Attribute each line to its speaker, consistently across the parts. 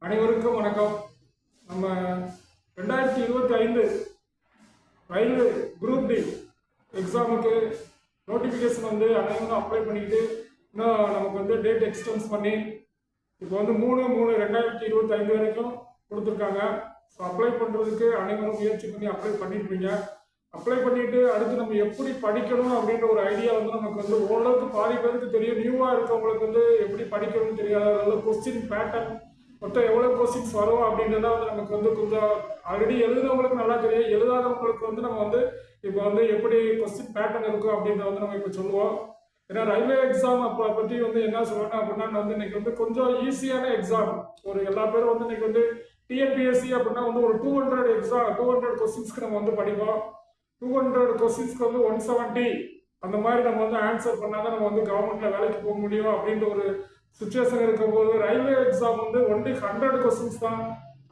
Speaker 1: அனைவருக்கும் வணக்கம். நம்ம 2025 ரயில்வே குரூப் டி எக்ஸாமுக்கு நோட்டிஃபிகேஷன் வந்து அனைவரும் அப்ளை பண்ணிக்கிட்டு இன்னும் நமக்கு வந்து டேட் எக்ஸ்டென்ஸ் பண்ணி இப்போ வந்து 3/3/2025 வரைக்கும் கொடுத்துருக்காங்க. ஸோ அப்ளை பண்ணுறதுக்கு அனைவரும் முயற்சி பண்ணி அப்ளை பண்ணியிருப்பீங்க. அப்ளை பண்ணிட்டு அடுத்து நம்ம எப்படி படிக்கணும் அப்படின்ற ஒரு ஐடியா வந்து நமக்கு வந்து ஓரளவுக்கு பாதி பேருக்கு தெரியும். நியூவாக இருக்கவங்களுக்கு வந்து எப்படி படிக்கணும்னு தெரியாது. அதாவது கொஸ்டின் பேட்டர்ன் மொத்தம் எவ்வளோ கொஸ்டின்ஸ் வரும் அப்படின்றத வந்து நமக்கு வந்து கொஞ்சம் ஆல்ரெடி எழுதுனவங்களுக்கு நல்லா தெரியும். எழுதாதவங்களுக்கு வந்து நம்ம வந்து இப்போ வந்து எப்படி கொஸ்டின் பேட்டர்ன் இருக்கும் அப்படின்றத வந்து நம்ம இப்போ சொல்லுவோம். ஏன்னா ரயில்வே எக்ஸாம் பற்றி வந்து என்ன சொல்லணும் அப்படின்னா வந்து இன்னைக்கு வந்து கொஞ்சம் ஈஸியான எக்ஸாம். ஒரு எல்லா பேரும் வந்து இன்னைக்கு வந்து டிஎன்பிஎஸ்சி அப்படின்னா வந்து ஒரு 200 எக்ஸாம் 200 கொஸ்டின்ஸ்க்கு நம்ம வந்து படிப்போம். 200 கொஸ்டின்ஸ்க்கு வந்து 170 அந்த மாதிரி நம்ம வந்து ஆன்சர் பண்ணாதான் நம்ம வந்து கவர்மெண்ட்ல வேலைக்கு போக முடியும் அப்படின்ற ஒரு சுச்சுவேஷன் இருக்கும்போது ரயில்வே எக்ஸாம் வந்து ஒன்லி 100 கொஸ்டின்ஸ் தான்.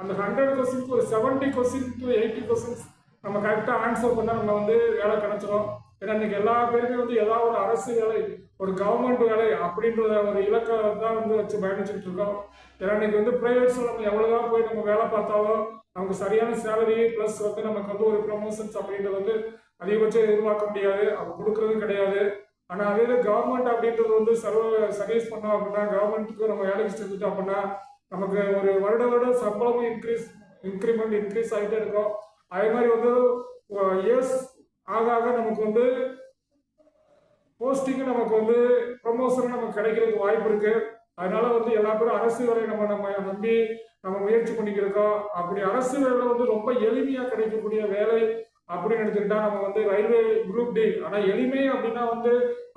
Speaker 1: அந்த 100 கொஸ்டின்ஸ்க்கு ஒரு 70 கொஸ்டின் டு 80 கொஸ்டின்ஸ் நம்ம கரெக்டாக ஆன்சர் பண்ணால் நம்ம வந்து வேலை கிடைச்சிடும். ஏன்னா இன்னைக்கு எல்லா பேருமே வந்து ஏதாவது ஒரு அரசு வேலை ஒரு கவர்மெண்ட் வேலை அப்படின்ற ஒரு இலக்கை தான் வந்து வச்சு பயணிச்சுட்டு இருக்கோம். ஏன்னா இன்னைக்கு வந்து பிரைவேட்ஸில் நம்ம எவ்வளோதான் போய் நம்ம வேலை பார்த்தாலும் நமக்கு சரியான சேலரி ப்ளஸ் வந்து நமக்கு வந்து ஒரு ப்ரமோஷன்ஸ் அப்படின்றது வந்து அதிகபட்சம் எதிர்பார்க்க முடியாது. அவங்க கொடுக்குறதும் கிடையாது. ஆனால் அதே கவர்மெண்ட் அப்படின்றது வந்து சர்வீஸ் பண்ணோம் அப்படின்னா கவர்மெண்ட்டுக்கு நம்ம வேலைக்கு செஞ்சுட்டோம் அப்படின்னா நமக்கு ஒரு வருடம் சம்பளமும் இன்க்ரிமெண்ட் இன்க்ரீஸ் ஆகிட்டே இருக்கும். அதே மாதிரி வந்து இயர்ஸ் ஆக ஆக நமக்கு வந்து போஸ்டிங்கு நமக்கு வந்து ப்ரமோஷன் நமக்கு கிடைக்கிறதுக்கு வாய்ப்பு இருக்கு. அதனால வந்து எல்லா பேரும் அரசு வேலையை நம்ம நம்பி நம்ம முயற்சி பண்ணிக்கிறோம். அப்படி அரசு வேலை வந்து ரொம்ப எளிமையா கிடைக்கக்கூடிய வேலை அப்படின்னு எடுத்துக்கிட்டா நம்ம வந்து ரயில்வே குரூப் டி. ஆனா எளிமை அப்படின்னா வந்து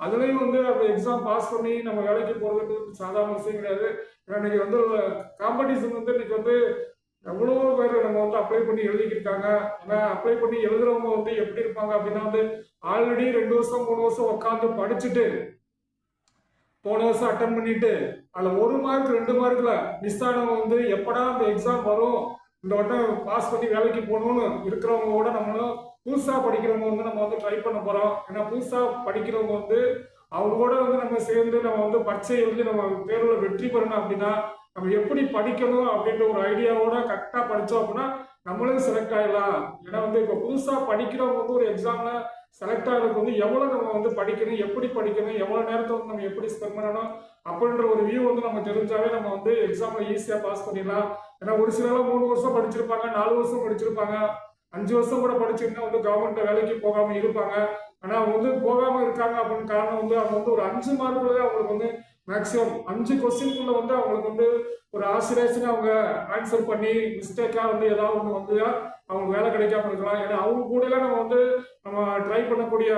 Speaker 1: அதுலயும் வந்து அந்த எக்ஸாம் பாஸ் பண்ணி நம்ம வேலைக்கு போறது சாதாரண விஷயம் கிடையாது. இன்னைக்கு வந்து காம்படிஷன் வந்து இன்னைக்கு வந்து எவ்வளோ பேர் நம்ம வந்து அப்ளை பண்ணி எழுதிக்கிருக்காங்க. ஏன்னா அப்ளை பண்ணி எழுதுறவங்க வந்து எப்படி இருப்பாங்க அப்படின்னா வந்து ஆல்ரெடி 2 வருஷம் 3 வருஷம் உட்காந்து படிச்சுட்டு போன வருஷம் அட்டன் பண்ணிட்டு அதுல 1 மார்க் 2 மார்க்ல மிஸ் ஆனவங்க வந்து எப்படா அந்த எக்ஸாம் வரும் இந்த வட்டம் பாஸ் பண்ணி வேலைக்கு போகணும்னு இருக்கிறவங்க கூட நம்மளும் புதுசா படிக்கிறவங்க வந்து நம்ம வந்து ட்ரை பண்ண போறோம். ஏன்னா புதுசா படிக்கிறவங்க வந்து அவங்க கூட வந்து நம்ம சேர்ந்து நம்ம வந்து பரீட்சை எழுதி நம்ம தேர்வுல வெற்றி பெறணும் அப்படின்னா நம்ம எப்படி படிக்கணும் அப்படின்ற ஒரு ஐடியாவோட கரெக்டா படிச்சோம் அப்படின்னா நம்மளும் செலக்ட் ஆயிடலாம். ஏன்னா வந்து இப்போ புதுசா படிக்கிறவங்க வந்து ஒரு எக்ஸாம்ல செலக்ட் ஆகிறதுக்கு வந்து எவ்வளவு நம்ம வந்து படிக்கணும், எப்படி படிக்கணும், எவ்வளவு நேரத்தை வந்து நம்ம எப்படி ஸ்பெண்ட் பண்ணணும் அப்படின்ற ஒரு வியூ வந்து நம்ம தெரிஞ்சாவே நம்ம வந்து எக்ஸாம்ல ஈஸியா பாஸ் பண்ணிடலாம். ஏன்னா ஒரு சிலர் 3 வருஷம் படிச்சிருப்பாங்க, 4 வருஷம் படிச்சிருப்பாங்க, 5 வருஷம் கூட படிச்சிருந்தா வந்து கவர்மெண்ட் வேலைக்கு போகாம இருப்பாங்க. ஆனா அவங்க வந்து போகாம இருக்காங்க அப்படின்னு காரணம் வந்து அவங்க வந்து ஒரு 5 மார்க்குள்ளே அவங்களுக்கு வந்து மேக்சிமம் 5 கொஸ்டின்குள்ள வந்து அவங்களுக்கு வந்து ஒரு ஆசிரியர் அவங்க ஆன்சர் பண்ணி மிஸ்டேக்கா வந்து ஏதாவது ஒன்று வந்து அவங்க வேலை கிடைக்காம இருக்கலாம். ஏன்னா அவங்க கூட நம்ம வந்து நம்ம ட்ரை பண்ணக்கூடிய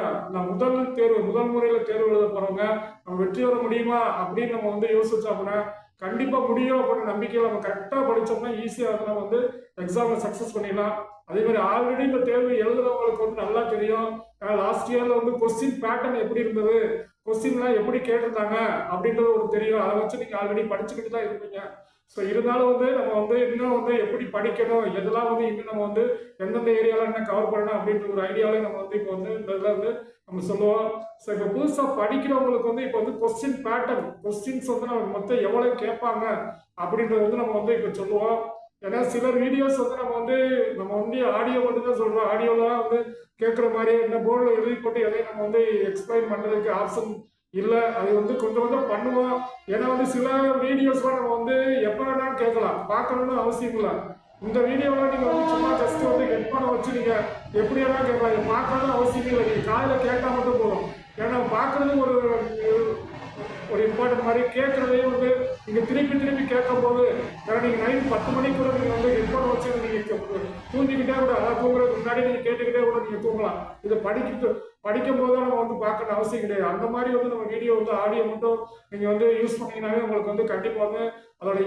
Speaker 1: முதல் முறையில தேர்வு எழுத போறவங்க நம்ம வெற்றி பெற முடியுமா அப்படின்னு நம்ம வந்து யோசிச்சோம் அப்படின்னா கண்டிப்பா முடியும் அப்படின்னு நம்பிக்கையில நம்ம கரெக்டா படிச்சோம்னா ஈஸியா நம்ம வந்து எக்ஸாம்ல சக்சஸ் பண்ணிடலாம். அதே மாதிரி ஆல்ரெடி இந்த தேர்வு எழுதுறவங்களுக்கு வந்து நல்லா தெரியும். லாஸ்ட் இயர்ல வந்து கொஸ்டின் பேட்டர்ன் எப்படி இருந்தது, கொஸ்டின்லாம் எப்படி கேட்டிருந்தாங்க அப்படின்றது ஒரு தெரியும். அதை வச்சு நீங்க ஆல்ரெடி படிச்சுக்கிட்டு தான் இருப்பீங்க. ஸோ இருந்தாலும் வந்து நம்ம வந்து இன்னும் வந்து எப்படி படிக்கணும், எதெல்லாம் வந்து இன்னும் நம்ம வந்து எந்தெந்த ஏரியாவில் என்ன கவர் பண்ணணும் அப்படின்ற ஒரு ஐடியாவில நம்ம வந்து இப்போ வந்து இந்த இதில் வந்து நம்ம சொல்லுவோம். ஸோ இப்போ புதுசாக படிக்கிறவங்களுக்கு வந்து இப்போ வந்து கொஸ்டின் பேட்டர்ன் கொஸ்டின்ஸ் வந்து நம்ம மொத்தம் எவ்வளோ கேட்பாங்க அப்படின்றது வந்து நம்ம வந்து இப்போ சொல்லுவோம். ஏன்னா சில வீடியோஸ் வந்து நம்ம வந்து ஆடியோ மட்டும் தான் சொல்றோம். ஆடியோலாம் வந்து கேட்குற மாதிரி என்ன போர்டில் எழுதி போட்டு எதையும் நம்ம வந்து எக்ஸ்பிளைன் பண்றதுக்கு ஆப்ஷன் இல்லை. அது வந்து கொஞ்சம் கொஞ்சம் பண்ணுவோம். ஏன்னா வந்து சில வீடியோஸ்லாம் நம்ம வந்து எப்போ வேணாலும் கேட்கலாம், பார்க்கணும்னு அவசியம் இல்லை. இந்த வீடியோலாம் நீங்க வந்து சும்மா ஜஸ்ட் வந்து ஹெட்ஃபோனை வச்சு நீங்க எப்படி வேணாலும் கேட்கலாம். பார்க்கணும்னு அவசியம் இல்லை, நீங்க காலையில் கேட்டால் மட்டும் போதும். ஏன்னா பார்க்கறது ஒரு இம்பார்ட்டன்ட் மாதிரி கேட்கறதே வந்து நீங்க திருப்பி கேட்கும் போது ஏன்னா நீங்க நைட் 10 மணிக்கு கூட நீங்க வந்து ஹெட்ஃபோன் வச்சு நீங்க தூங்கிக்கிட்டே கூட அதாவது தூங்குறதுக்கு முன்னாடி நீங்க கேட்டுக்கிட்டே கூட நீங்க தூங்கலாம். இதை படிக்கும் போது நம்ம வந்து பார்க்கணும் அவசியம் கிடையாது. அந்த மாதிரி வந்து நம்ம வீடியோ வந்து ஆடியோ மட்டும் நீங்க வந்து யூஸ் பண்ணீங்கன்னாவே உங்களுக்கு வந்து கண்டிப்பா வந்து அதோட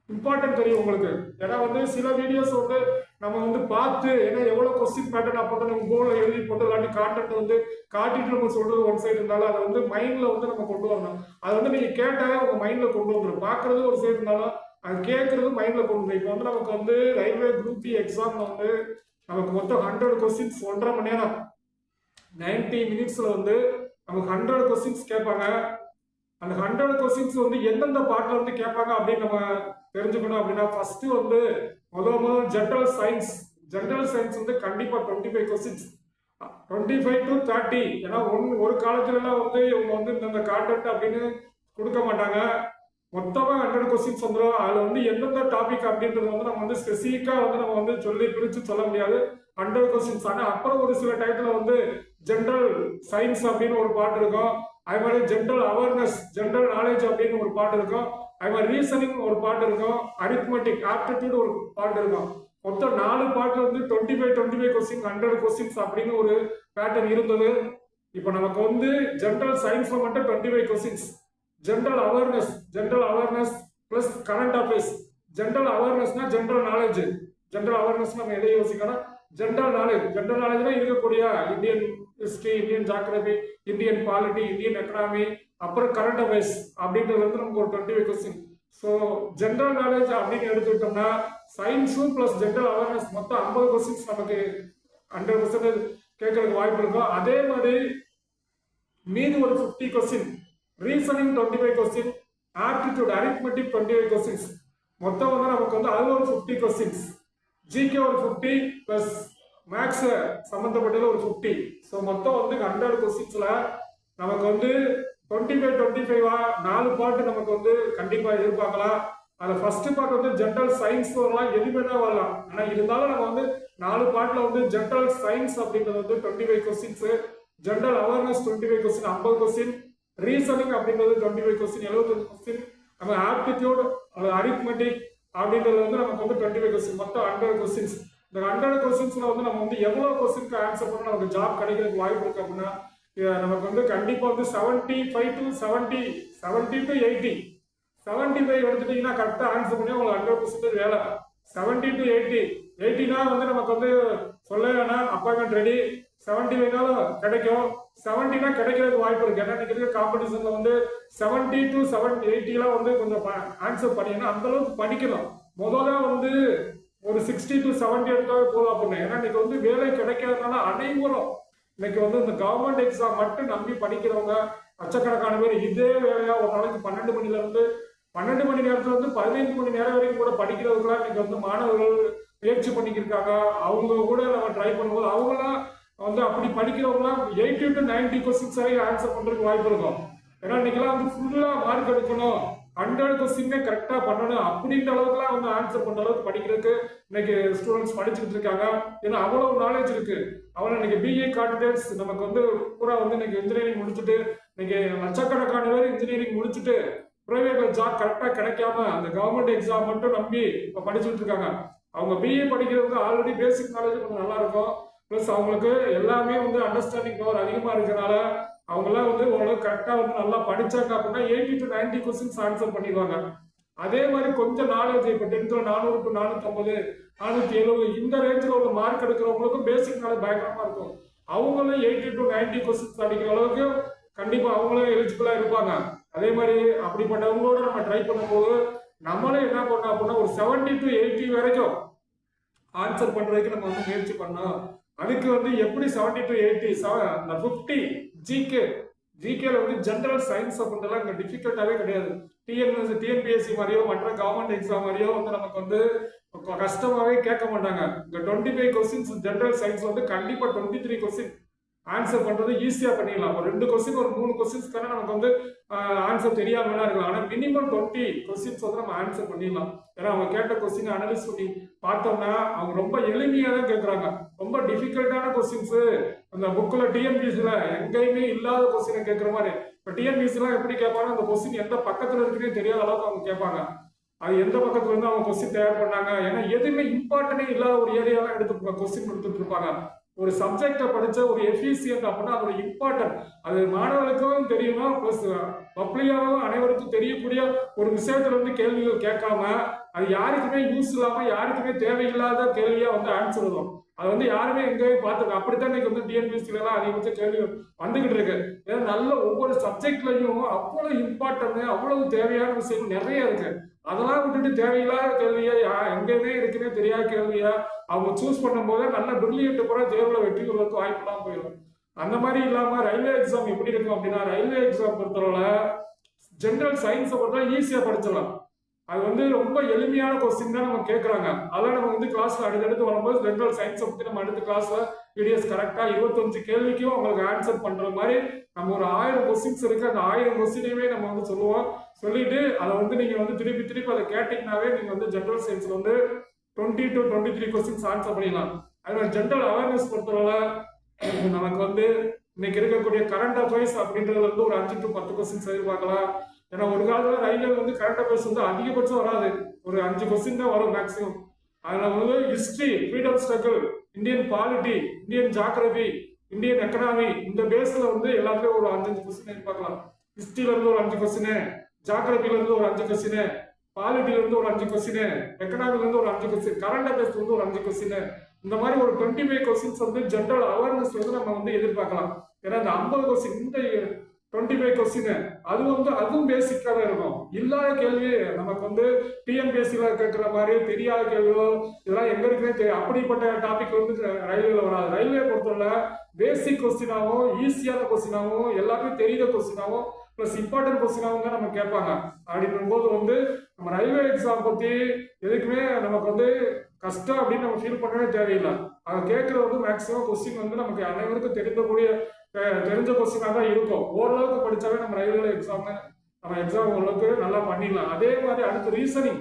Speaker 1: இம்பார்ட்டன்ட் தெரியும் உங்களுக்கு. ஏன்னா வந்து சில வீடியோஸ் வந்து நம்ம வந்து பார்த்து ஏன்னா எவ்வளவு கொஸ்டின் பேட்டர்ன் அப்போ நம்ம கோல எழுதி போட்டு இல்லாட்டி கான்டென்ட் வந்து காட்டிட்டு நம்ம சொல்றது ஒன் சைடு இருந்தாலும் அதை வந்து மைண்ட்ல வந்து நம்ம கொண்டு வரணும். அதை வந்து நீங்க கேட்டாலே உங்க மைண்ட்ல கொண்டு வந்துடும். பார்க்கறது ஒரு சைடு இருந்தாலும் அது கேட்கறது மைண்ட்ல கொண்டு வந்துடும். இப்போ வந்து நமக்கு வந்து ரயில்வே குரூப் டி எக்ஸாம்ல வந்து நமக்கு மொத்தம் 100 கொஸ்டின்ஸ் 1.5 மணி நேரம் 90 மினிட்ஸ்ல வந்து நமக்கு 100 கொஸ்டின்ஸ் கேட்பாங்க. அந்த 100 கொஸ்டின்ஸ் வந்து எந்தெந்த பார்ட்ல வந்து கேட்பாங்க அப்படின்னு நம்ம தெரிஞ்சுக்கணும் அப்படின்னா ஃபர்ஸ்ட் வந்து முதல் ஜென்ரல் சயின்ஸ் வந்து கண்டிப்பா 25 கொஸ்டின்ஸ், 25 to 30. ஏன்னா ஒரு காலத்துல எல்லாம் வந்து இவங்க வந்து இந்த கான்டென்ட் அப்படின்னு கொடுக்க மாட்டாங்க. மொத்தமா 100 கொஸ்டின்ஸ் வந்துடும். அதுல வந்து எந்தெந்த டாபிக் அப்படின்றது வந்து நம்ம வந்து ஸ்பெசிஃபிக்கா வந்து நம்ம வந்து சொல்லி பிரிச்சு சொல்ல முடியாது. 100 கொஸ்டின்ஸ். ஆனா அப்புறம் ஒரு சில டயத்துல வந்து ஜென்ரல் சயின்ஸ் அப்படின்னு ஒரு பாட்டு இருக்கும். அது மாதிரி ஜென்ரல் அவேர்னஸ், ஜென்ரல் நாலேஜ் அப்படின்னு ஒரு பாட்டு இருக்கும். அது மாதிரி ரீசனிங் ஒரு பாட்டு இருக்கும். அரித்மெட்டிக் ஆப்டிடியூட் ஒரு பாட்டு இருக்கும். மொத்தம் 4 பாட்டு வந்து 25 கொஸ்டின், 100 கொஸ்டின்ஸ் அப்படின்னு ஒரு பேட்டர்ன் இருந்தது. இப்போ நமக்கு வந்து ஜென்ரல் சயின்ஸ்ல மட்டும் 25 questions. General awareness plus current affairs. General அவேர்னஸ்னா ஜென்ரல் நாலேஜ். ஜென்ரல் அவேர்னஸ் நம்ம எதை யோசிக்கணும்? ஜென்ரல் நாலேஜ்னா இருக்கக்கூடிய Indian history, Indian geography, Indian polity, Indian economy, அப்புறம் கரண்ட் அஃபேர்ஸ் அப்படின்றது வந்து நமக்கு ஒரு 25 கொஸ்டின். ஸோ ஜென்ரல் நாலேஜ் அப்படின்னு எடுத்துக்கிட்டோம்னா சயின்ஸும் பிளஸ் ஜென்ரல் அவேர்னஸ் மொத்தம் 50 கொஸ்டின்ஸ் நமக்கு 100% கேட்கறதுக்கு வாய்ப்பு இருக்கும். அதே மாதிரி மீதி ஒரு 50 question, reasoning 25 question, aptitude arithmetic 25 questions. மொத்தம் வந்து நமக்கு வந்து அது ஒரு 50 கொஸ்டின்ஸ், ஜிகே ஒரு 50 பிளஸ் மேக்ஸ் சம்பந்தப்பட்டது ஒரு 50. ஸோ மொத்தம் வந்து 100 கொஸ்டின்ஸ்ல நமக்கு வந்து 25 4 பார்ட் நமக்கு வந்து கண்டிப்பா எதிர்பார்க்கலாம். அதுல ஃபர்ஸ்ட் பார்ட் வந்து ஜென்ரல் சயின்ஸ் வரலாம், எதுவுமே தான் வரலாம். ஆனா இருந்தாலும் நம்ம வந்து 4 பார்ட்ல வந்து ஜென்ரல் சயின்ஸ் அப்படின்றது வந்து 25 questions, general awareness 25 question 50 question, reasoning அப்படின்றது 25 கொஸ்டின் 75 கொஸ்டின், நம்ம ஆப்டிடியூட் அரித்மெட்டிக் அப்படின்றது வந்து நமக்கு வந்து 25 கொஸ்டின், மொத்தம் 100 கொஸ்டின்ஸ். இந்த 100 கொஸ்டின்ஸ்ல வந்து நம்ம வந்து எவ்வளவு கொஸ்டினுக்கு ஆன்சர் பண்ணா நமக்கு ஜாப் கிடைக்கிறதுக்கு வாய்ப்பு இருக்கு அப்படின்னா நமக்கு வந்து கண்டிப்பா வந்து 75 to 70, 70 to 80, 75 எடுத்துட்டீங்கன்னா கரெக்டா ஆன்சர் பண்ணி உங்களுக்கு 100% வேலை. 70 to 80, 80னா வந்து நமக்கு வந்து சொல்ல வேணாம், அப்பாயின்மெண்ட் ரெடி. 75னாலும் கிடைக்கும், 70னா கிடைக்கிறதுக்கு வாய்ப்பு இருக்கு. ஏன்னா இன்னைக்கு இருக்க காம்படிஷன்ல வந்து 70 to 80லாம் வந்து கொஞ்சம் ஆன்சர் பண்ணீங்கன்னா அந்த அளவுக்கு படிக்கணும். முதல்ல வந்து ஒரு 60 to 70 எடுத்தாவே போதும் அப்படின்னு. ஏன்னா இன்னைக்கு வந்து வேலை கிடைக்காதனால அனைவரும் இன்னைக்கு வந்து இந்த கவர்மெண்ட் எக்ஸாம் மட்டும் நம்பி படிக்கிறவங்க லட்சக்கணக்கான பேர் இதே வேலையா ஒரு நாளைக்கு 12 மணி நேரத்துல இருந்து 15 மணி நேரம் வரைக்கும் கூட படிக்கிறவங்களாம் இன்னைக்கு வந்து மாணவர்கள் முயற்சி பண்ணிக்கிருக்காங்க. அவங்க கூட நம்ம ட்ரை பண்ணும்போது அவங்களாம் வந்து அப்படி படிக்கிறவங்களாம் 80 to 90 கொஸ்டின்ஸ் வரைக்கும் ஆன்சர் பண்றதுக்கு வாய்ப்பு இருக்கும். ஏன்னா இன்னைக்கெல்லாம் வந்து ஃபுல்லா மார்க் எடுக்கணும், 100 கொஸ்டினே கரெக்டா பண்ணணும் அப்படின்ற அளவுக்குலாம் வந்து ஆன்சர் பண்ற அளவுக்கு படிக்கிறதுக்கு இன்னைக்கு ஸ்டூடெண்ட்ஸ் படிச்சுட்டு இருக்காங்க. ஏன்னா அவ்வளவு நாலேஜ் இருக்கு. அவன் இன்னைக்கு பிஏ கேண்டிடேட்ஸ் நமக்கு வந்து பூரா வந்து இன்னைக்கு இன்ஜினியரிங் முடிச்சுட்டு இன்னைக்கு லட்சக்கணக்கான பேர் இன்ஜினியரிங் முடிச்சுட்டு பிரைவேட்ல ஜாப் கரெக்டா கிடைக்காம அந்த கவர்மெண்ட் எக்ஸாம் மட்டும் நம்பி இப்ப படிச்சுட்டு இருக்காங்க. அவங்க பிஏ படிக்கிறவங்க ஆல்ரெடி பேசிக் நாலேஜ் கொஞ்சம் நல்லா இருக்கும். பிளஸ் அவங்களுக்கு எல்லாமே வந்து அண்டர்ஸ்டாண்டிங் பவர் அதிகமா இருக்கிறனால அவங்களாம் வந்து ஓரளவு கரெக்டா வந்து நல்லா படிச்சாங்க அப்படின்னா 80 to 90 கொஸ்டின்ஸ் ஆன்சர் பண்ணிடுவாங்க. அதே மாதிரி கொஞ்சம் நாலேஜ் இப்போ 10th 400 to 450, 470 இந்த ரேஞ்சில் உள்ள மார்க் எடுக்கிறவங்களுக்கும் பேசிக் நாலேஜ் பயங்கரமா இருக்கும். அவங்களும் 80 to 90 கொஸ்டின்ஸ் அடிக்கிற அளவுக்கு கண்டிப்பா அவங்களும் எலிஜிபிளா இருப்பாங்க. அதே மாதிரி அப்படிப்பட்டவங்களோட நம்ம ட்ரை பண்ணும்போது நம்மளே என்ன பண்ணோம் அப்படின்னா ஒரு 70 to 80 வரைக்கும் ஆன்சர் பண்றதுக்கு நம்ம வந்து முயற்சி பண்ணோம். அதுக்கு வந்து எப்படி 70 to 80, 50 ஜிகேல வந்து ஜென்ரல் சயின்ஸ் அப்படின்றலாம் இங்க டிஃபிகல்ட்டாவே கிடையாது. டிஎன்பிஎஸ்சி மாதிரியோ மற்ற கவர்மெண்ட் எக்ஸாம் மாதிரியோ வந்து நமக்கு வந்து கஷ்டமாவே கேட்க மாட்டாங்க. இந்த 25 கொஸ்டின்ஸ் ஜென்ரல் சயின்ஸ் வந்து கண்டிப்பா 23 கொஸ்டின் ஆன்சர் பண்றது ஈஸியா பண்ணிடலாம். ஒரு 2 கொஸ்டின் ஒரு 3 கொஸ்டின்ஸ்க்கான நமக்கு வந்து ஆன்சர் தெரியாம இருக்கலாம். ஆனா மினிமம் 20 கொஸ்டின்ஸ் வந்து நம்ம ஆன்சர் பண்ணிடலாம். ஏன்னா அவங்க கேட்ட கொஸ்டின் அனலைஸ் பண்ணி பார்த்தோம்னா அவங்க ரொம்ப எளிமையா தான் கேட்கறாங்க. ரொம்ப டிஃபிகல்ட்டான கொஸ்டின்ஸ் அந்த புக்ல டிஎன்பிஎஸ்சில எங்கேயுமே இல்லாத கொஸ்டினை கேட்கற மாதிரி. இப்ப டிஎன்பிஎஸ்சிலாம் எப்படி கேட்பாங்க, அந்த கொஸ்டின் எந்த பக்கத்துல இருக்குன்னே தெரியாத அளவுக்கு அவங்க கேட்பாங்க. அது எந்த பக்கத்துல இருந்து அவங்க கொஸ்டின் தயார் பண்ணாங்க, ஏன்னா எதுவுமே இம்பார்ட்டனே இல்லாத ஒரு ஏரியாலாம் எடுத்து கொஸ்டின் கொடுத்துட்டு இருப்பாங்க. ஒரு சப்ஜெக்டை படிச்ச ஒரு எஃபிசியன்ட் அப்படின்னா அதோட இம்பார்ட்டன்ட் அது மாணவர்களுக்கும் தெரியணும், பிளஸ் பப்ளிக்காகவும் அனைவருக்கும் தெரியக்கூடிய ஒரு விஷயத்துல இருந்து கேள்விகள் கேட்காம அது யாருக்குமே யூஸ் இல்லாம யாருக்குமே தேவையில்லாத கேள்வியா வந்து ஆன்சர் வரும். அது வந்து யாருமே எங்கேயும் பார்த்துருக்கோம். அப்படித்தான் இன்னைக்கு வந்து டிஎன்பிஎஸ்சில எல்லாம் அதிகபட்ச கேள்வி வந்துகிட்டு இருக்கு. ஏன்னா நல்ல ஒவ்வொரு சப்ஜெக்ட்லயும் அவ்வளவு இம்பார்ட்டன்ட் அவ்வளவு தேவையான விஷயம் நிறைய இருக்கு. அதெல்லாம் விட்டுட்டு தேவையில்லாத கேள்வியா எங்கேயுமே இருக்குன்னே தெரியாத கேள்வியா அவங்க சூஸ் பண்ணும் போதே நல்ல பிரில்லியன்ட் கூட தேர்வுல வெற்றி பெறுவதற்கு வாய்ப்பெல்லாம் போயிடும். அந்த மாதிரி இல்லாம ரயில்வே எக்ஸாம் எப்படி இருக்கும் அப்படின்னா ரயில்வே எக்ஸாம் பொறுத்தவரை ஜென்ரல் சயின்ஸை பொறுத்தவரை ஈஸியா படிச்சிடலாம். அது வந்து ரொம்ப எளிமையான கொஸ்டின் தான் நம்ம கேட்கறாங்க. அதெல்லாம் நம்ம வந்து கிளாஸ்ல அடுத்தடுத்து வரும்போது ஜெனரல் சயின்ஸை பத்தி நம்ம அடுத்த கிளாஸ்ல பிடிஎஸ் கரெக்டா 25 கேள்விக்கும் உங்களுக்கு ஆன்சர் பண்ற மாதிரி நம்ம ஒரு 1000 கொஸ்டின்ஸ் இருக்கு. அந்த 1000 கொஸ்டினையுமே நம்ம வந்து சொல்லுவோம். சொல்லிட்டு அதை வந்து நீங்க வந்து திருப்பி திருப்பி அதை கேட்டீங்கன்னாவே நீங்க வந்து ஜெனரல் சயின்ஸ்ல வந்து 20 to 23 கொஸ்டின்ஸ் ஆன்சர் பண்ணிடலாம். அதனால ஜெனரல் அவேர்னஸ் பொறுத்தவரை நமக்கு வந்து இன்னைக்கு இருக்கக்கூடிய கரண்ட் அஃபேர்ஸ் அப்படின்றதுல வந்து ஒரு 5 to 10 கொஸ்டின்ஸ் எதிர்பார்க்கலாம். ஏன்னா ஒரு காலத்துல ரயில்வே வந்து கரண்ட் அஃபேர்ஸ் வந்து அதிகபட்சம் வராது, ஒரு 5 கொஸ்டின் தான் வரும் மேக்ஸிமம். அதுல வந்து history, freedom struggle, Indian polity, Indian geography, Indian economy, இந்த பேஸ்ல வந்து எல்லாத்துலயும் ஒரு 5 கொஸ்டின் எதிர்பார்க்கலாம். ஹிஸ்டரியில இருந்து ஒரு 5 கொஸ்டின், ஜியாகிரபில இருந்து ஒரு 5 கொஸ்டின், பாலிட்டில இருந்து ஒரு 5 கொஸ்டின், எக்கனாமில இருந்து ஒரு 5 கொஸ்டின், கரண்ட் அஃபேர்ஸ் வந்து ஒரு 5 கொஸ்டின், இந்த மாதிரி ஒரு 25 கொஸ்டின்ஸ் வந்து ஜெனரல் அவேர்னஸ் வந்து நம்ம வந்து எதிர்பார்க்கலாம். ஏன்னா இந்த 50 கொஸ்டின், இந்த 25 கொஸ்டின் அது வந்து அதுவும் பேசிக்கா தான் இருக்கும். இல்லாத கேள்வி நமக்கு வந்து டிஎன்பிஎஸ்சில கேட்கிற மாதிரி தெரியாத கேள்வியோ இதெல்லாம் எங்க இருக்குன்னே தெரியும். அப்படிப்பட்ட டாபிக் வந்து ரயில்வேல வராது. ரயில்வே பொறுத்தவரை பேசிக் கொஸ்டினாவும் ஈஸியான கொஸ்டினாவும் எல்லாமே தெரியாத கொஸ்டினாவும் பிளஸ் இம்பார்ட்டன்ட் கொஸ்டினாவும் தான் நம்ம கேட்பாங்க. அப்படின்னும் போது வந்து நம்ம ரயில்வே எக்ஸாம் பத்தி எதுக்குமே நமக்கு வந்து கஷ்டம் அப்படின்னு நம்ம ஃபீல் பண்ணவே தேவையில்லை. அதை கேட்கறது வந்து மேக்சிமம் கொஸ்டின் வந்து நமக்கு அனைவருக்கும் தெரிஞ்ச கொஸ்டினாக தான் இருக்கும். ஓரளவுக்கு படிச்சாவே நம்ம ரயில்வே எக்ஸாம் ஓரளவுக்கு நல்லா பண்ணிடலாம். அதே மாதிரி அடுத்து ரீசனிங்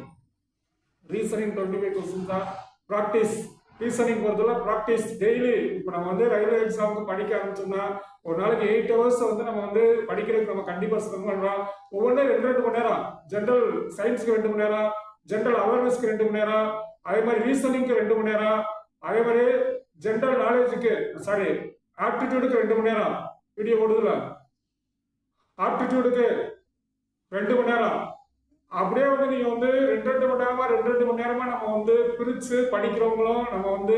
Speaker 1: 25 கொஸ்டின் தான். ப்ராக்டிஸ் ரீசனிங் பொறுத்தவரை ப்ராக்டிஸ் டெய்லி. இப்போ நம்ம வந்து ரயில்வே எக்ஸாமுக்கு படிக்க ஆரம்பிச்சோம்னா ஒரு நாளைக்கு 8 ஹவர்ஸ் வந்து நம்ம வந்து படிக்கிறதுக்கு நம்ம கண்டிப்பா ஸ்பெண்ட் பண்றோம். ஒவ்வொன்றும் 2 மணி நேரம், ஜெனரல் சயின்ஸ்க்கு 2 மணி நேரம், ஜெனரல் அவேர்னஸ்க்கு 2 மணி நேரம், அதே மாதிரி ரீசனிங்க்கு 2 மணி நேரம், அதே மாதிரி ஜெனரல் நாலேஜுக்கு ஆப்டிடியூடுக்கு 2 மணி நேரம். வீடியோ ஓடுதுல, ஆப்டிடியூடுக்கு 2 மணி நேரம். அப்படியே வந்து நீங்க வந்து 2 மணி நேரமா நம்ம வந்து பிரிச்சு படிக்கிறவங்களும் நம்ம வந்து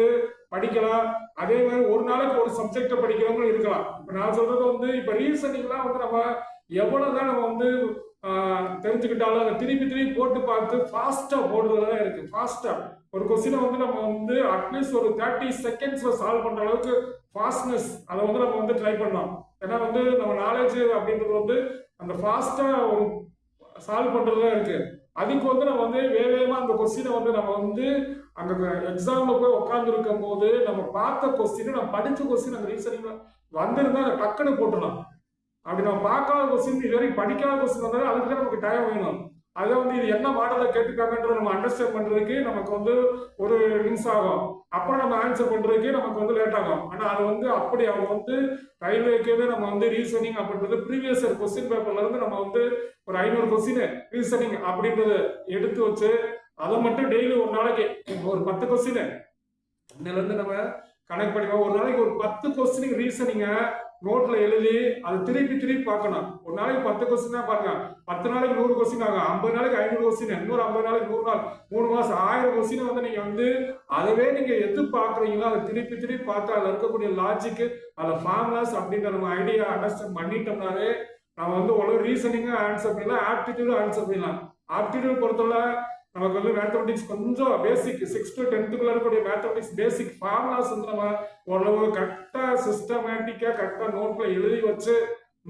Speaker 1: படிக்கலாம். அதே மாதிரி ஒரு நாளைக்கு ஒரு சப்ஜெக்ட படிக்கிறவங்களும் இருக்கலாம். இப்ப நான் சொல்றது வந்து இப்ப ரீசனிங்லாம் வந்து நம்ம எவ்வளவுதான் நம்ம வந்து தெரிஞ்சுக்கிட்டாலும் அதை திருப்பி திருப்பி போட்டு பார்த்து ஃபாஸ்டா போடுறதுதான் இருக்கு. ஃபாஸ்டா ஒரு கொஸ்டினை வந்து நம்ம வந்து அட்லீஸ்ட் ஒரு 30 செகண்ட்ஸ்ல சால்வ் பண்ற அளவுக்கு ஃபாஸ்ட்னஸ் அதை வந்து நம்ம வந்து ட்ரை பண்ணலாம். ஏன்னா வந்து நம்ம நாலேஜ் அப்படின்றது வந்து அந்த ஃபாஸ்டா ஒரு சால்வ் பண்றதுதான் இருக்கு. அதுக்கு வந்து நம்ம வந்து வேகமா அந்த கொஸ்டினை வந்து நம்ம வந்து அங்க எக்ஸாம்ல போய் உட்கார்ந்து இருக்கும் போது நம்ம பார்த்த கொஸ்டின், நம்ம படிச்ச கொஸ்டின் அந்த ரீசனிங்ல வந்திருந்தா அதை டக்குன்னு போட்டுடலாம். அப்படி நம்ம பார்க்காத கொஸ்டின், இது வரைக்கும் படிக்காத கொஸ்டின் வந்தாலும் அதுக்கு நமக்கு டைம் வேணும். அதை வந்து இது என்ன மாடலை கேட்டுக்காங்கன்ற நம்ம அண்டர்ஸ்டாண்ட் பண்றதுக்கு நமக்கு வந்து ஒரு நிமிஷம் ஆகும். அப்புறம் நம்ம ஆன்சர் பண்றதுக்கு நமக்கு வந்து லேட் ஆகும். ஆனா அது வந்து அப்படி அவங்க வந்து ரயில்வேக்கே நம்ம வந்து ரீசனிங் அப்படின்றது ப்ரீவியஸ் இயர் கொஸ்டின் பேப்பர்ல இருந்து நம்ம வந்து ஒரு 500 கொஸ்டின் ரீசனிங் அப்படின்றத எடுத்து வச்சு அதை மட்டும் டெய்லி ஒரு நாளைக்கு ஒரு 10 கொஸ்டின் இதுல இருந்து நம்ம கனெக்ட் பண்ணிக்கலாம். ஒரு நாளைக்கு ஒரு 10 கொஸ்டின் ரீசனிங்க நோட்ல எழுதி அதை திருப்பி திருப்பி பார்க்கணும். ஒரு நாளைக்கு 10 கொஸ்டின் தான் பாருங்க. 10 நாளைக்கு 100 கொஸ்டின் ஆகும். 50 நாளைக்கு 500 கொஸ்டின், இன்னொரு 50 நாளைக்கு 100 நாள், 3 மாசம் 1000 கொஸ்டின் வந்து நீங்க வந்து அதவே நீங்க எது பாக்குறீங்களோ அதை திருப்பி திருப்பி பார்த்து அதுல இருக்கக்கூடிய லாஜிக், அதுல ஃபார்முலாஸ் அப்படின்ற நம்ம ஐடியா அண்டர்ஸ்டாண்ட் பண்ணிட்டோம்னாலே நம்ம வந்து ஒரு ரீசனிங்கா ஆன்சர் பண்ணலாம், ஆப்டிடியூடும் ஆன்சர் பண்ணலாம். ஆப்டிடியூட் பொறுத்தவரை நமக்கு வந்து மேத்தமெட்டிக்ஸ் கொஞ்சம் பேசிக் 6 to 10th இருக்கக்கூடிய மேத்தமெட்டிக்ஸ் பேசிக் ஃபார்முலாஸ் வந்து நம்ம ஓரளவு கரெக்டா சிஸ்டமேட்டிக்கா கரெக்டா நோட்ல எழுதி வச்சு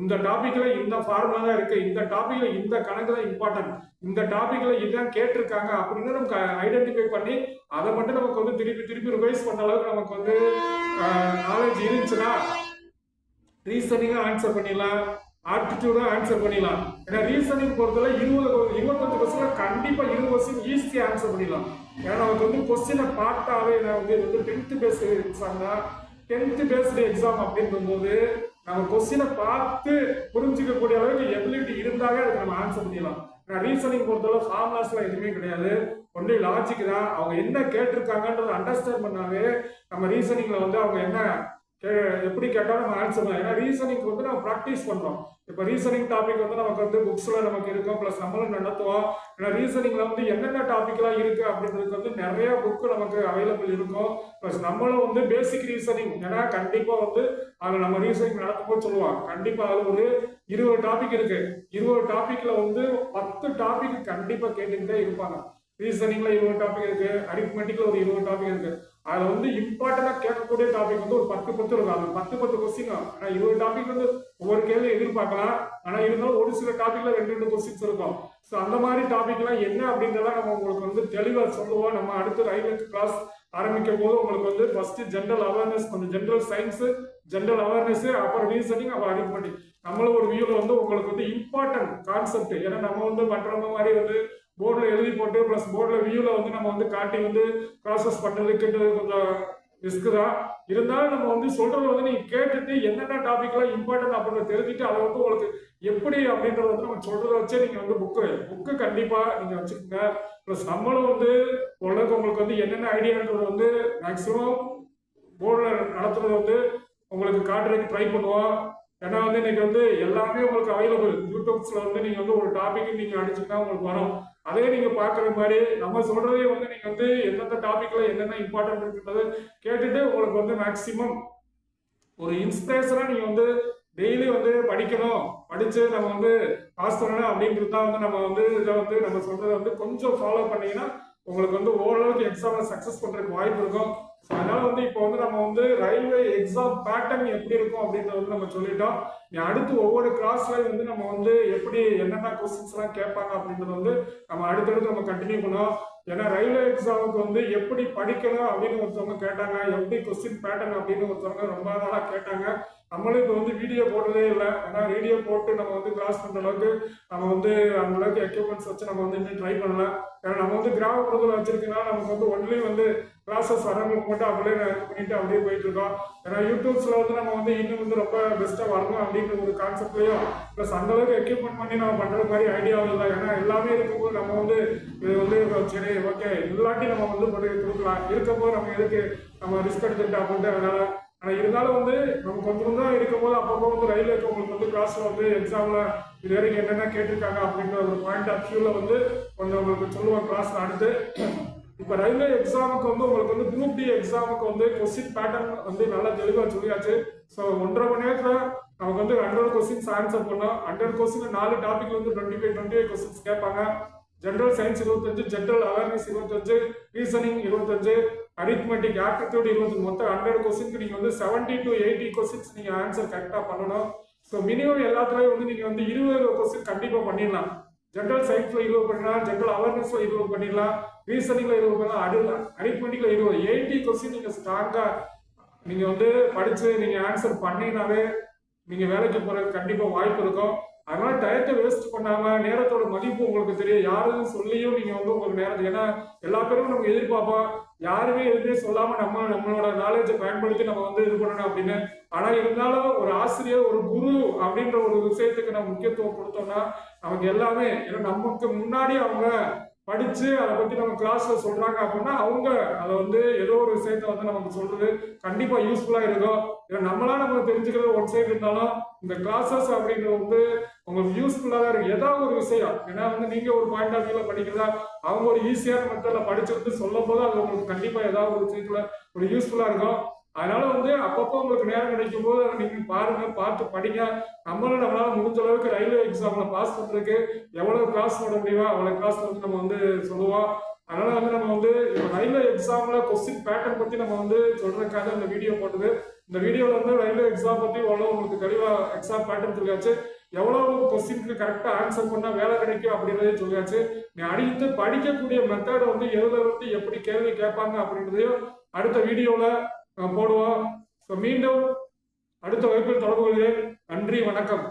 Speaker 1: இந்த டாபிக்ல இந்த ஃபார்முலா தான் இருக்கு, இந்த டாபிக்ல இந்த கணக்கு தான் இம்பார்ட்டன்ட், இந்த டாபிக்ல இதுதான் கேட்டிருக்காங்க அப்படின்னு நமக்கு ஐடென்டிஃபை பண்ணி அதை மட்டும் நமக்கு வந்து திருப்பி திருப்பி ரிவைஸ் பண்ண அளவுக்கு நமக்கு வந்து நாலேஜ் இருந்துச்சுன்னா ரீசனிங்கா ஆன்சர் பண்ணிடலாம், ஆப்டிடியூடா ஆன்சர் பண்ணிடலாம். ஏன்னா ரீசனிங் பொறுத்தவரை 25 கொஸ்டின் கண்டிப்பா 20 கொஸ்டின் ஈஸியா ஆன்சர் பண்ணிடலாம். ஏன்னா நமக்கு வந்து கொஸ்டினை பார்த்தாவே வந்து 10th பேஸ்டு எக்ஸாம் தான். 10th பேஸ்டு எக்ஸாம் அப்படின்னும் போது நம்ம கொஸ்டினை பார்த்து புரிஞ்சிக்கக்கூடிய அளவுக்கு எபிலிட்டி இருந்தாவே அதுக்கு நம்ம ஆன்சர் பண்ணிடலாம். ஏன்னா ரீசனிங் பொறுத்தவரை ஃபார்முலாஸ்லாம் எதுவுமே கிடையாது, ஒன்லி லாஜிக் தான். அவங்க என்ன கேட்டிருக்காங்கன்றதை அண்டர்ஸ்டாண்ட் பண்ணாவே நம்ம ரீசனிங்ல வந்து அவங்க என்ன எப்படி கேட்டாலும் நம்ம ஆன்சர் பண்ணலாம். ஏன்னா ரீசனிங் வந்து நம்ம ப்ராக்டிஸ் பண்றோம். இப்போ ரீசனிங் டாபிக் வந்து நமக்கு வந்து புக்ஸ்ல நமக்கு இருக்கும், பிளஸ் நம்மளும் நடத்துவோம். ஏன்னா ரீசனிங்ல வந்து என்னென்ன டாபிக்லாம் இருக்கு அப்படின்றதுக்கு வந்து நிறைய புக்கு நமக்கு அவைலபிள் இருக்கும். பிளஸ் நம்மளும் வந்து பேசிக் ரீசனிங், ஏன்னா கண்டிப்பா வந்து அதில் நம்ம ரீசனிங் நடத்தும் போது சொல்லுவோம் கண்டிப்பா அது ஒரு 20 டாபிக் இருக்கு. 20 டாபிக்ல வந்து 10 டாபிக் கண்டிப்பா கேட்டுக்கிட்டே இருப்பாங்க. ரீசனிங்ல 20 டாபிக் இருக்கு, அரித்மெட்டிக்ல ஒரு 20 டாபிக் இருக்கு. அதுல வந்து இம்பார்ட்டண்டா கேட்கக்கூடிய டாபிக் வந்து ஒரு 10 இருக்கும். அது 10 கொஸ்டின். ஆனா 20 டாபிக் வந்து ஒவ்வொரு கேள்வி எதிர்பார்க்கலாம். ஆனா இருந்தாலும் ஒரு சில டாபிக்ல 2 கொஸ்டின்ஸ் இருக்கும். ஸோ அந்த மாதிரி டாபிக் எல்லாம் என்ன அப்படின்றத நம்ம உங்களுக்கு வந்து தெளிவா சொல்லுவோம். நம்ம அடுத்து ரயில்வே கிளாஸ் ஆரம்பிக்கும் போது உங்களுக்கு வந்து ஃபர்ஸ்ட் ஜென்ரல் அவேர்னஸ், கொஞ்சம் ஜென்ரல் சயின்ஸ், ஜென்ரல் அவேர்னஸ், அப்புறம் ரீசனிங், அப்புறம் அரித்மெட்டிக். நம்மளும் ஒரு வியூல வந்து உங்களுக்கு வந்து இம்பார்ட்டன்ட் கான்செப்ட். ஏன்னா நம்ம வந்து மற்றவங்க மாதிரி வந்து போர்டில் எழுதி போட்டு பிளஸ் போர்டில் வியூல வந்து நம்ம வந்து காட்டி வந்து ப்ராசஸ் பண்றதுக்கு கொஞ்சம் ரிஸ்க் தான். இருந்தாலும் நம்ம வந்து சொல்றத வந்து நீங்க கேட்டுட்டு என்னென்ன டாபிக்லாம் இம்பார்ட்டன்ட் அப்படின்னு தெரிஞ்சுட்டு அதை வந்து உங்களுக்கு எப்படி அப்படின்றத வந்து நம்ம சொல்றத வச்சே நீங்க வந்து புக்கு கண்டிப்பா நீங்க வச்சுக்கோங்க. பிளஸ் நம்மளும் வந்து ஓரளவுக்கு உங்களுக்கு வந்து என்னென்ன ஐடியான்றது வந்து மேக்சிமம் போர்டில் நடத்துறது வந்து உங்களுக்கு காட்டுறதுக்கு ட்ரை பண்ணுவோம். ஏன்னா வந்து இன்னைக்கு வந்து எல்லாமே உங்களுக்கு அவைலபிள். யூடியூப்ஸ்ல வந்து நீங்க வந்து ஒரு டாபிக் நீங்க அடிச்சுன்னா உங்களுக்கு வரும். அதே நீங்க பாக்குற மாதிரி நம்ம சொல்றதே வந்து நீங்க வந்து எந்தெந்த டாபிக்ல என்னென்ன இம்பார்ட்டன்ட் இருக்குன்றது கேட்டுட்டு உங்களுக்கு வந்து மேக்சிமம் ஒரு இன்ஸ்பிரேஷனா நீங்க வந்து டெய்லி வந்து படிக்கணும், படிச்சு நம்ம வந்து பாஸ் பண்ணணும் அப்படின்றது தான் வந்து நம்ம வந்து இதை வந்து நம்ம சொல்றதை வந்து கொஞ்சம் ஃபாலோ பண்ணீங்கன்னா உங்களுக்கு வந்து ஓரளவுக்கு எக்ஸாம்ல சக்சஸ் பண்றதுக்கு வாய்ப்பு இருக்கும். ஸோ அதனால வந்து இப்போ வந்து நம்ம வந்து ரயில்வே எக்ஸாம் பேட்டர்ன் எப்படி இருக்கும் அப்படின்றத வந்து நம்ம சொல்லிட்டோம். அடுத்து ஒவ்வொரு கிளாஸ்லயும் வந்து நம்ம வந்து எப்படி என்னென்ன கொஸ்டின்ஸ் எல்லாம் கேட்பாங்க அப்படின்றத வந்து நம்ம அடுத்தடுத்து நம்ம கண்டினியூ பண்ணோம். ஏன்னா ரயில்வே எக்ஸாமுக்கு வந்து எப்படி படிக்கணும் அப்படின்னு ஒருத்தவங்க கேட்டாங்க, எப்படி கொஸ்டின் பேட்டர்ன் அப்படின்னு ஒருத்தவங்க ரொம்ப நாளா கேட்டாங்க. நம்மளும் இப்போ வந்து வீடியோ போடுறதே இல்லை. ஏன்னா வீடியோ போட்டு நம்ம வந்து கிளாஸ் பண்ற அளவுக்கு நம்ம வந்து அந்த அளவுக்கு எக்யூப்மெண்ட்ஸ் வச்சு நம்ம வந்து இன்னும் ட்ரை பண்ணல. ஏன்னா நம்ம வந்து கிராமப்புறத்தில் வச்சிருக்கனால நமக்கு வந்து ஒன்லி வந்து கிளாஸஸ் வரவங்களுக்கு மட்டும் அப்படியே இது பண்ணிட்டு அப்படியே போயிட்டு இருக்கோம். ஏன்னா யூடியூப்ஸ்ல வந்து நம்ம வந்து இன்னும் வந்து ரொம்ப பெஸ்டா வரணும் அப்படின்ற ஒரு கான்செப்ட்லயும் பிளஸ் அந்த அளவுக்கு எக்யூப்மெண்ட் பண்ணி நம்ம பண்ற மாதிரி ஐடியாவும் இல்லை. ஏன்னா எல்லாமே இருக்கும்போது நம்ம வந்து இது வந்து சரி ஓகே இல்லாட்டி நம்ம வந்து கொடுக்கலாம், இருக்கும்போது நம்ம எதுக்கு நம்ம ரிஸ்க் எடுத்துக்கிட்டா அப்படின்ட்டு. அதனால ஆனா இருந்தாலும் வந்து நம்ம கொஞ்சம் கொஞ்சம் இருக்கும்போது அப்பப்போ வந்து ரயில்வே உங்களுக்கு வந்து கிளாஸ்ல வந்து எக்ஸாம்ல இது வரைக்கும் என்னென்ன கேட்டிருக்காங்க அப்படின்ற ஒரு பாயிண்ட் ஆஃப் வியூல வந்து கொஞ்சம் உங்களுக்கு சொல்லுவோம் கிளாஸ்ல அடுத்து. இப்போ ரயில்வே எக்ஸாமுக்கு வந்து உங்களுக்கு வந்து குரூப் டி எக்ஸாமுக்கு வந்து கொஸ்டின் பேட்டர்ன் வந்து நல்லா தெளிவாக சொல்லியாச்சு. ஸோ 1.5 மணி நேரத்தில் நமக்கு வந்து 100 கொஸ்டின்ஸ் ஆன்சர் பண்ணோம். 100 கொஸ்டின் 4 டாபிக் வந்து 25 கொஸ்டின்ஸ் கேட்பாங்க. General science 25, general awareness 25, reasoning 25, arithmetic aptitude 20, மொத்தம் 100 கொஸ்டினுக்கு நீங்க வந்து 70 to 80 கொஸ்டின்ஸ் நீங்க ஆன்சர் கரெக்டா பண்ணணும். ஸோ மினிமம் எல்லாத்துலயும் வந்து நீங்க வந்து 20 கொஸ்டின் கண்டிப்பா பண்ணிடலாம். ஜென்ரல் சயின்ஸ்ல 20 பண்ணலாம், ஜென்ரல் அவேர்னஸ்ல 20 பண்ணிடலாம், ரீசனிங்ல 20 பண்ணலாம், அரித்மெட்டிக்ல 20, 80 கொஸ்டின் நீங்க ஸ்ட்ராங்கா நீங்க வந்து படிச்சு நீங்க ஆன்சர் பண்ணினாவே நீங்க வேலைக்கு போறதுக்கு கண்டிப்பா வாய்ப்பு இருக்கும். அதனால டயத்தை வேஸ்ட் பண்ணாம நேரத்தோட மதிப்பு உங்களுக்கு தெரியும். யாரும் சொல்லியும் நீங்க வந்து உங்களுக்கு நேரத்தை, ஏன்னா எல்லா பேரும் நம்ம எதிர்பார்ப்போம் யாருமே எதுவுமே சொல்லாம நம்மளோட நாலேஜை பயன்படுத்தி நம்ம வந்து இது பண்ணணும் அப்படின்னு. ஆனா இருந்தாலும் ஒரு ஆசிரியர் ஒரு குரு அப்படின்ற ஒரு விஷயத்துக்கு நம்ம முக்கியத்துவம் கொடுத்தோம்னா நமக்கு எல்லாமே, ஏன்னா நமக்கு முன்னாடி அவங்க படிச்சு அதை பத்தி நம்ம கிளாஸ்ல சொல்றாங்க அப்படின்னா அவங்க அதை வந்து ஏதோ ஒரு விஷயத்த வந்து நமக்கு சொல்றது கண்டிப்பா யூஸ்ஃபுல்லா இருக்கும். ஏன்னா நம்மளா நம்ம தெரிஞ்சுக்கிறது ஒன் சைடு இருந்தாலும் இந்த கிளாஸஸ் அப்படின்றது வந்து உங்களுக்கு யூஸ்ஃபுல்லா தான் இருக்கு. ஏதாவது ஒரு விஷயம், ஏன்னா வந்து நீங்க ஒரு பாயிண்ட் ஆஃப் வியூல படிக்கிறதா அவங்க ஒரு ஈஸியான மெத்தட்ல படிச்சுட்டு சொல்லும் போது அது உங்களுக்கு கண்டிப்பா ஏதாவது ஒரு விஷயத்துல ஒரு யூஸ்ஃபுல்லா இருக்கும். அதனால வந்து அப்பப்போ உங்களுக்கு நேரம் கிடைக்கும் போது அதை நீங்க பாருங்க, பார்த்து படிங்க. நம்மளால முடிஞ்ச அளவுக்கு ரயில்வே எக்ஸாம்ல பாஸ் பண்றதுக்கு எவ்வளவு கிளாஸ் போட முடியுமோ அவ்வளவு கிளாஸ் வந்து நம்ம வந்து சொல்லுவோம். அதனால வந்து நம்ம வந்து ரயில்வே எக்ஸாம்ல கொஸ்டின் பேட்டர்ன் பத்தி நம்ம வந்து சொல்றதுக்காக இந்த வீடியோ போட்டது. இந்த வீடியோல வந்து ரயில்வே எக்ஸாம் பத்தி எவ்வளவு உங்களுக்கு தெளிவா எக்ஸாம் பேட்டர்ன் சொல்லியாச்சு, எவ்வளவு கொஸ்டினுக்கு கரெக்டா ஆன்சர் பண்ணா வேலை கிடைக்கும் அப்படின்றதே சொல்லியாச்சு. நீ அடுத்து படிக்கக்கூடிய மெத்தடை வந்து எதுல வந்து எப்படி கேள்வி கேட்பாங்க அப்படின்றதையும் அடுத்த வீடியோல போடுவோம். மீண்டும் அடுத்த வகுப்பில் தொடர்பு கொள்கிறேன். நன்றி, வணக்கம்.